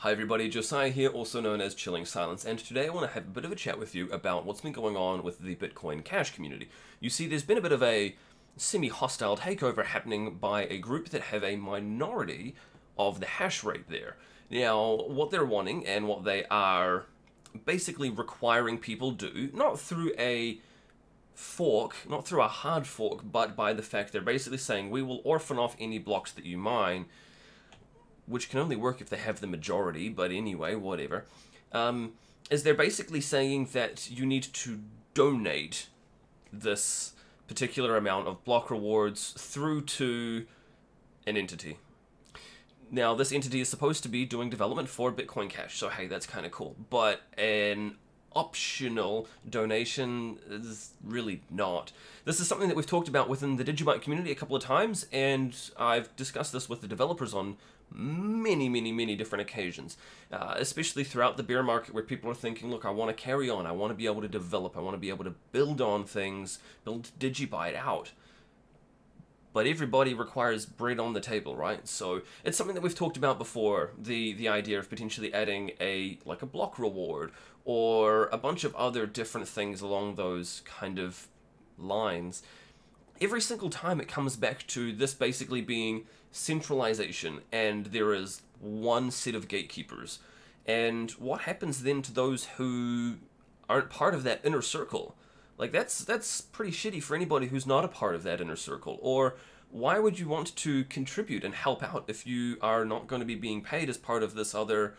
Hi everybody, Josiah here, also known as Chilling Silence, and today I want to have a bit of a chat with you about what's been going on with the Bitcoin Cash community. You see, there's been a bit of a semi-hostile takeover happening by a group that have a minority of the hash rate there. Now, what they're wanting and what they are basically requiring people do, not through a fork, not through a hard fork, but by the fact they're basically saying we will orphan off any blocks that you mine, which can only work if they have the majority, but anyway, whatever, is they're basically saying that you need to donate this particular amount of block rewards through to an entity. Now, this entity is supposed to be doing development for Bitcoin Cash, so hey, that's kind of cool, but an optional donation is really not. This is something that we've talked about within the DigiByte community a couple of times, and I've discussed this with the developers on many different occasions, especially throughout the bear market where people are thinking, look, I want to carry on, I want to be able to develop, I want to be able to build on things, build DigiByte out. But everybody requires bread on the table, right? So it's something that we've talked about before, the idea of potentially adding a block reward or a bunch of other different things along those kind of lines. Every single time it comes back to this basically being centralization, and there is one set of gatekeepers. And what happens then to those who aren't part of that inner circle? Like, that's pretty shitty for anybody who's not a part of that inner circle. Or why would you want to contribute and help out if you are not going to be being paid as part of this other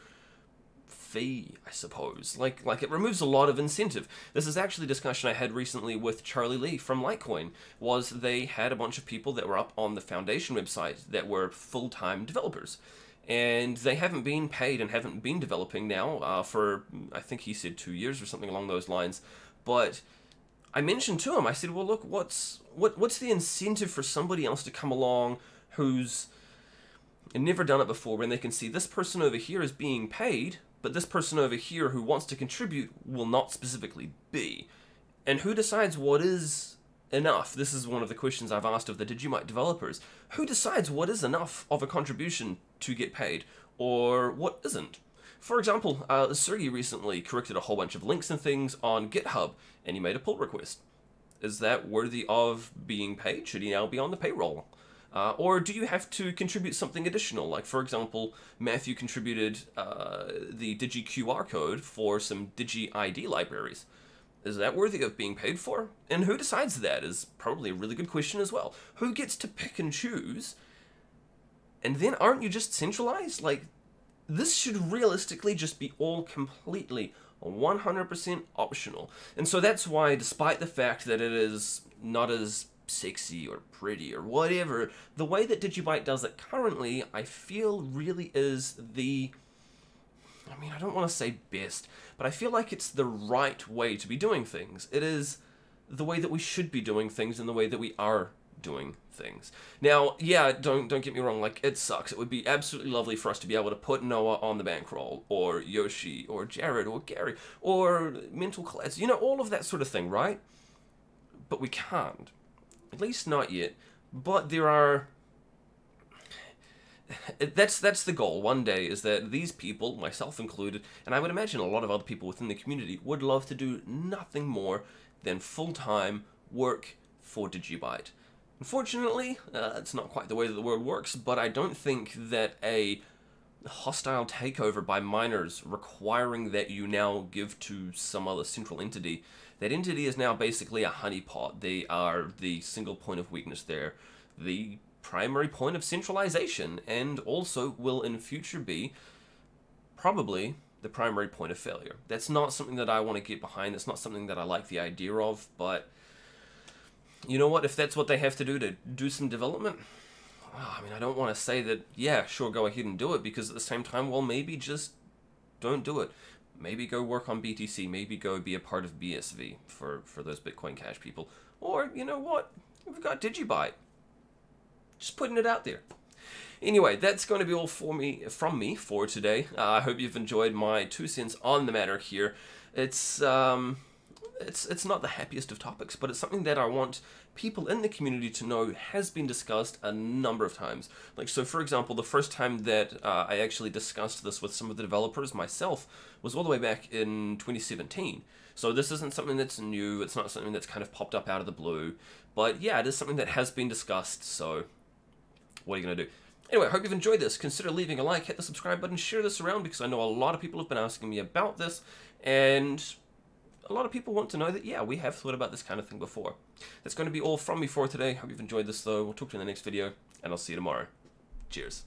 fee, I suppose? Like it removes a lot of incentive. This is actually a discussion I had recently with Charlie Lee from Litecoin, was they had a bunch of people that were up on the foundation website that were full-time developers. And they haven't been paid and haven't been developing now for, I think he said 2 years or something along those lines. But I mentioned to him, I said, well, look, what's the incentive for somebody else to come along who's never done it before, when they can see this person over here is being paid, but this person over here who wants to contribute will not specifically be? And who decides what is enough? This is one of the questions I've asked of the DigiByte developers. Who decides what is enough of a contribution to get paid, or what isn't? For example, Sergey recently corrected a whole bunch of links and things on GitHub, and he made a pull request. Is that worthy of being paid? Should he now be on the payroll? Or do you have to contribute something additional? Like, for example, Matthew contributed the Digi QR code for some Digi ID libraries. Is that worthy of being paid for? And who decides that is probably a really good question as well. Who gets to pick and choose? And then aren't you just centralized? Like, this should realistically just be all completely 100% optional. And so that's why, despite the fact that it is not as sexy or pretty or whatever, the way that DigiByte does it currently, I feel really is the, I mean, I don't want to say best, but I feel like it's the right way to be doing things. It is the way that we should be doing things and the way that we are doing things. Now, yeah, don't get me wrong, like, it sucks. It would be absolutely lovely for us to be able to put Noah on the bankroll, or Yoshi, or Jared, or Gary, or Mental Collapse, you know, all of that sort of thing, right? But we can't. At least not yet. But there are... That's the goal one day, is that these people, myself included, and I would imagine a lot of other people within the community, would love to do nothing more than full-time work for DigiByte. Unfortunately, it's not quite the way that the world works, but I don't think that a hostile takeover by miners requiring that you now give to some other central entity, that entity is now basically a honeypot. They are the single point of weakness. They're the primary point of centralization, and also will in future be probably the primary point of failure. That's not something that I want to get behind. That's not something that I like the idea of, but you know what? If that's what they have to do some development, I mean, I don't want to say that, yeah, sure, go ahead and do it, because at the same time, well, maybe just don't do it. Maybe go work on BTC. Maybe go be a part of BSV for those Bitcoin Cash people. Or, you know what? We've got DigiByte. Just putting it out there. Anyway, that's going to be all from me for today. I hope you've enjoyed my 2 cents on the matter here. It's it's not the happiest of topics, but it's something that I want people in the community to know has been discussed a number of times. Like, so for example, the first time that I actually discussed this with some of the developers myself was all the way back in 2017. So this isn't something that's new, it's not something that's kind of popped up out of the blue, but yeah, it is something that has been discussed, so what are you going to do? Anyway, I hope you've enjoyed this. Consider leaving a like, hit the subscribe button, share this around, because I know a lot of people have been asking me about this, and a lot of people want to know that, yeah, we have thought about this kind of thing before. That's going to be all from me for today. Hope you've enjoyed this, though. We'll talk to you in the next video, and I'll see you tomorrow. Cheers.